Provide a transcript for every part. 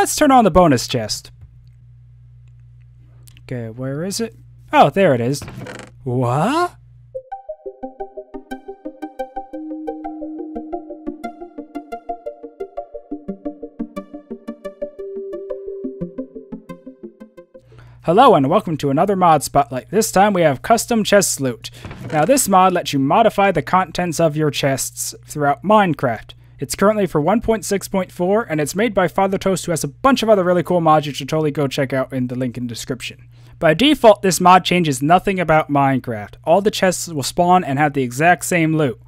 let's turn on the bonus chest. Okay, where is it? Oh, there it is. What? Hello and welcome to another mod spotlight. This time we have custom chest loot. Now this mod lets you modify the contents of your chests throughout Minecraft. It's currently for 1.6.4 and it's made by Father Toast, who has a bunch of other really cool mods you should totally go check out in the link in the description. By default, this mod changes nothing about Minecraft. All the chests will spawn and have the exact same loot.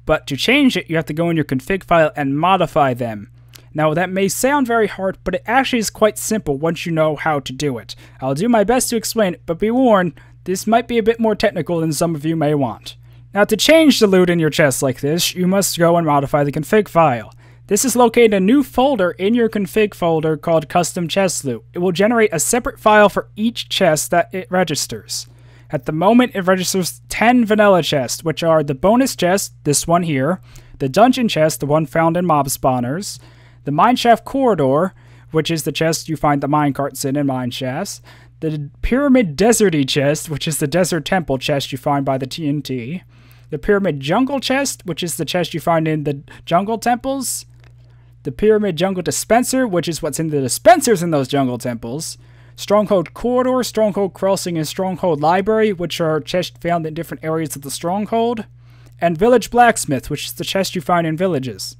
But to change it, you have to go in your config file and modify them. Now that may sound very hard, but it actually is quite simple once you know how to do it. I'll do my best to explain it, but be warned, this might be a bit more technical than some of you may want. Now to change the loot in your chest like this, you must go and modify the config file. This is located in a new folder in your config folder called custom chest loot. It will generate a separate file for each chest that it registers. At the moment, it registers 10 vanilla chests, which are the bonus chest, this one here, the dungeon chest, the one found in mob spawners, the mineshaft corridor, which is the chest you find the minecarts in mineshafts, the pyramid deserty chest, which is the desert temple chest you find by the TNT, the pyramid jungle chest, which is the chest you find in the jungle temples, the pyramid jungle dispenser, which is what's in the dispensers in those jungle temples, stronghold corridor, stronghold crossing, and stronghold library, which are chests found in different areas of the stronghold, and village blacksmith, which is the chest you find in villages.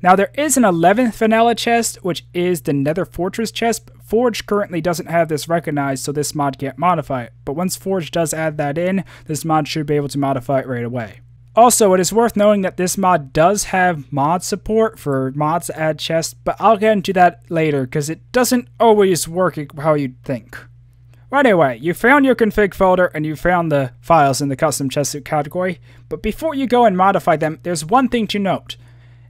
Now there is an 11th vanilla chest, which is the Nether Fortress chest. Forge currently doesn't have this recognized, so this mod can't modify it. But once Forge does add that in, this mod should be able to modify it right away. Also, it is worth knowing that this mod does have mod support for mods to add chests, but I'll get into that later because it doesn't always work how you'd think. Well, anyway, you found your config folder and you found the files in the custom chest loot category, but before you go and modify them, there's one thing to note.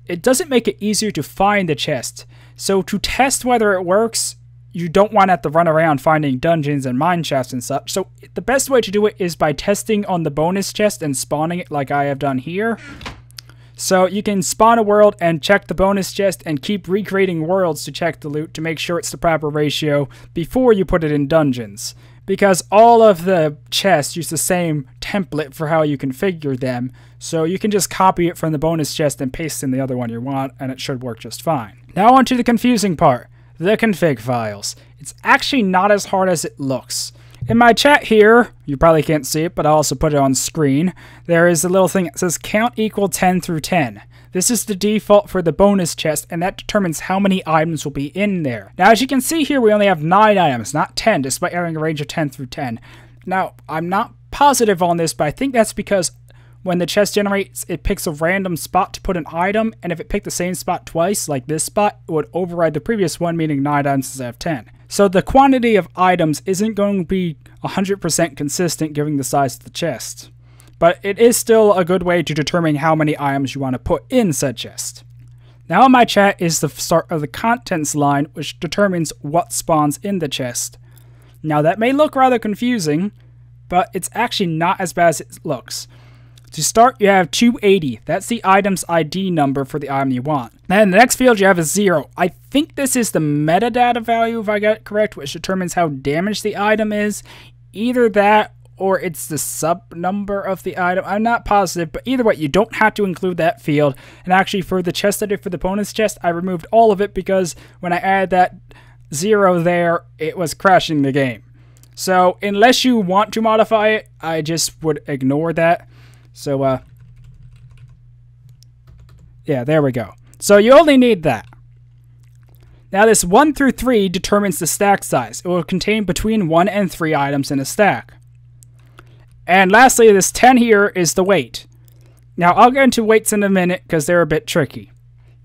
It doesn't make it easier to find the chest, so to test whether it works, you don't want to have to run around finding dungeons and mineshafts and such, so the best way to do it is by testing on the bonus chest and spawning it like I have done here. So you can spawn a world and check the bonus chest and keep recreating worlds to check the loot to make sure it's the proper ratio before you put it in dungeons. Because all of the chests use the same template for how you configure them, so you can just copy it from the bonus chest and paste in the other one you want, and it should work just fine. Now on to the confusing part, the config files. It's actually not as hard as it looks. In my chat here, you probably can't see it, but I'll also put it on screen, there is a little thing that says count equal 10 through 10. This is the default for the bonus chest, and that determines how many items will be in there. Now, as you can see here, we only have 9 items, not 10, despite having a range of 10 through 10. Now, I'm not positive on this, but I think that's because when the chest generates, it picks a random spot to put an item, and if it picked the same spot twice, like this spot, it would override the previous one, meaning 9 items instead of 10. So the quantity of items isn't going to be 100% consistent given the size of the chest. But it is still a good way to determine how many items you want to put in said chest. Now in my chat is the start of the contents line, which determines what spawns in the chest. Now that may look rather confusing, but it's actually not as bad as it looks. To start, you have 280. That's the item's ID number for the item you want. Then the next field you have is 0. I think this is the metadata value, if I got it correct, which determines how damaged the item is. Either that or it's the sub number of the item. I'm not positive, but either way, you don't have to include that field. And actually, for the chest I did for the bonus chest, I removed all of it because when I added that 0 there, it was crashing the game. So unless you want to modify it, I just would ignore that. So, yeah, there we go. So you only need that. Now this 1 through 3 determines the stack size. It will contain between 1 and 3 items in a stack. And lastly, this 10 here is the weight. Now I'll get into weights in a minute because they're a bit tricky.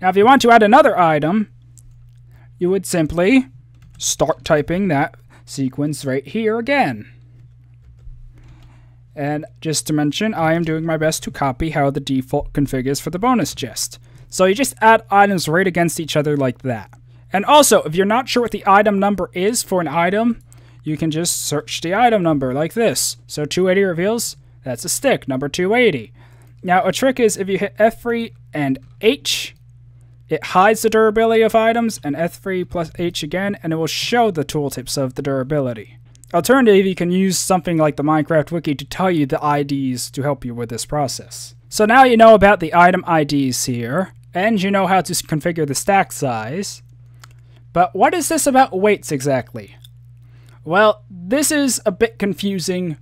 Now if you want to add another item, you would simply start typing that sequence right here again. And just to mention, I am doing my best to copy how the default config is for the bonus chest. So you just add items right against each other like that. And also, if you're not sure what the item number is for an item, you can just search the item number like this. So 280 reveals, that's a stick, number 280. Now a trick is if you hit F3 and H, It hides the durability of items, and F3 plus H again, and it will show the tooltips of the durability. Alternatively, you can use something like the Minecraft Wiki to tell you the IDs to help you with this process. So now you know about the item IDs here, and you know how to configure the stack size. But what is this about weights exactly? Well, this is a bit confusing,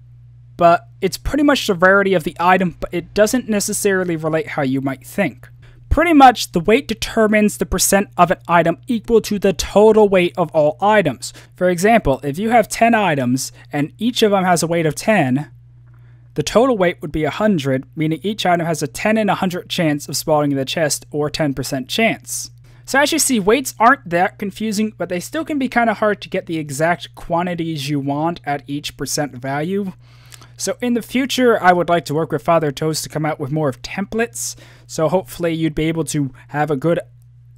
but it's pretty much the rarity of the item, but it doesn't necessarily relate how you might think. Pretty much, the weight determines the percent of an item equal to the total weight of all items. For example, if you have 10 items, and each of them has a weight of 10, the total weight would be 100, meaning each item has a 10 in 100 chance of spawning in the chest, or 10% chance. So as you see, weights aren't that confusing, but they still can be kind of hard to get the exact quantities you want at each percent value. So in the future, I would like to work with Father Toast to come out with more of templates. So hopefully you'd be able to have a good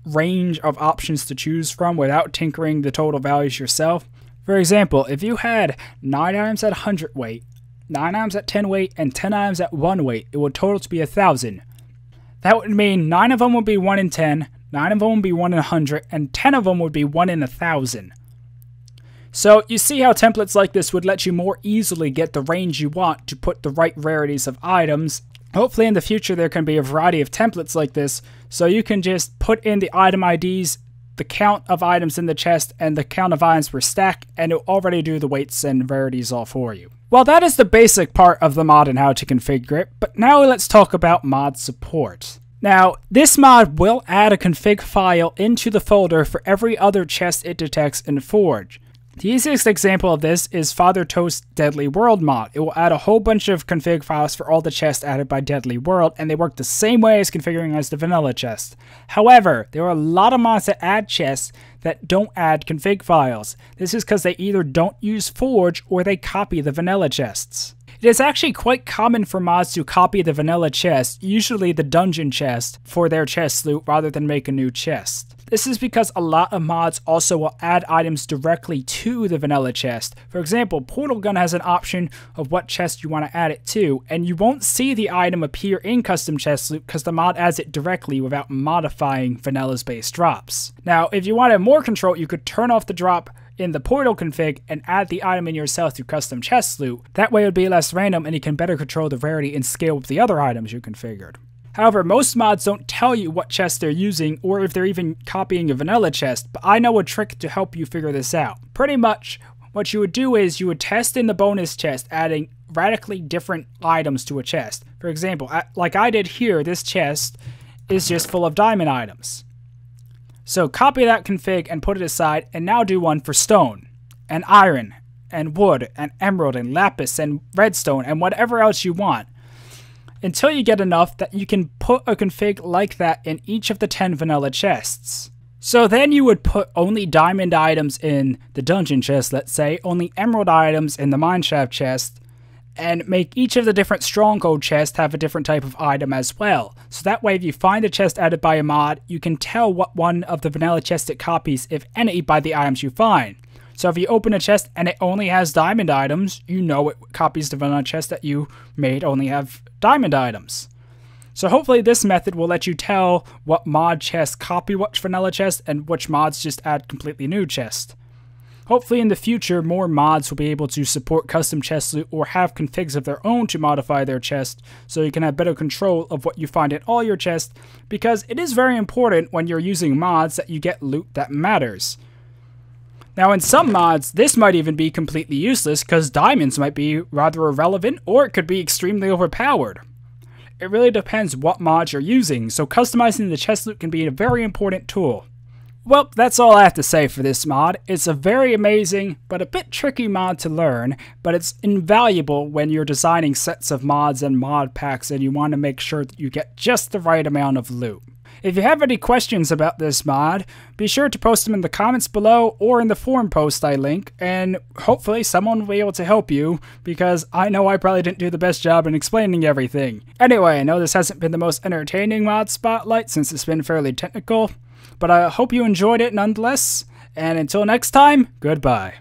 range of options to choose from without tinkering the total values yourself. For example, if you had 9 items at 100 weight, 9 items at 10 weight, and 10 items at 1 weight, it would total to be 1,000. That would mean 9 of them would be 1 in 10, 9 of them would be 1 in 100, and 10 of them would be 1 in 1,000. So you see how templates like this would let you more easily get the range you want to put the right rarities of items. Hopefully in the future there can be a variety of templates like this, so you can just put in the item IDs, the count of items in the chest, and the count of items per stack, and it'll already do the weights and rarities all for you. Well, that is the basic part of the mod and how to configure it, but now let's talk about mod support. Now, this mod will add a config file into the folder for every other chest it detects in Forge. The easiest example of this is Father Toast's Deadly World mod. It will add a whole bunch of config files for all the chests added by Deadly World, and they work the same way as configuring as the vanilla chest. However, there are a lot of mods that add chests that don't add config files. This is because they either don't use Forge or they copy the vanilla chests. It is actually quite common for mods to copy the vanilla chest, usually the dungeon chest, for their chest loot rather than make a new chest. This is because a lot of mods also will add items directly to the vanilla chest. For example, Portal Gun has an option of what chest you want to add it to, and you won't see the item appear in custom chest loot because the mod adds it directly without modifying vanilla's base drops. Now, if you wanted more control, you could turn off the drop in the portal config and add the item in yourself through custom chest loot. That way it would be less random and you can better control the rarity and scale with the other items you configured. However, most mods don't tell you what chest they're using or if they're even copying a vanilla chest, but I know a trick to help you figure this out. Pretty much, what you would do is you would test in the bonus chest, adding radically different items to a chest. For example, like I did here, this chest is just full of diamond items. So copy that config and put it aside, and now do one for stone, and iron, and wood, and emerald, and lapis, and redstone, and whatever else you want, until you get enough that you can put a config like that in each of the 10 vanilla chests. So then you would put only diamond items in the dungeon chest, let's say, only emerald items in the mineshaft chest, and make each of the different stronghold chests have a different type of item as well. So that way if you find a chest added by a mod, you can tell what one of the vanilla chests it copies, if any, by the items you find. So if you open a chest and it only has diamond items, you know it copies the vanilla chest that you made only have diamond items. So hopefully this method will let you tell what mod chests copy which vanilla chest and which mods just add completely new chest. Hopefully in the future more mods will be able to support custom chest loot or have configs of their own to modify their chest so you can have better control of what you find in all your chests, because it is very important when you're using mods that you get loot that matters. Now in some mods, this might even be completely useless because diamonds might be rather irrelevant, or it could be extremely overpowered. It really depends what mods you're using, so customizing the chest loot can be a very important tool. Well, that's all I have to say for this mod. It's a very amazing, but a bit tricky mod to learn, but it's invaluable when you're designing sets of mods and mod packs and you want to make sure that you get just the right amount of loot. If you have any questions about this mod, be sure to post them in the comments below or in the forum post I link, and hopefully someone will be able to help you, because I know I probably didn't do the best job in explaining everything. Anyway, I know this hasn't been the most entertaining mod spotlight since it's been fairly technical, but I hope you enjoyed it nonetheless, and until next time, goodbye.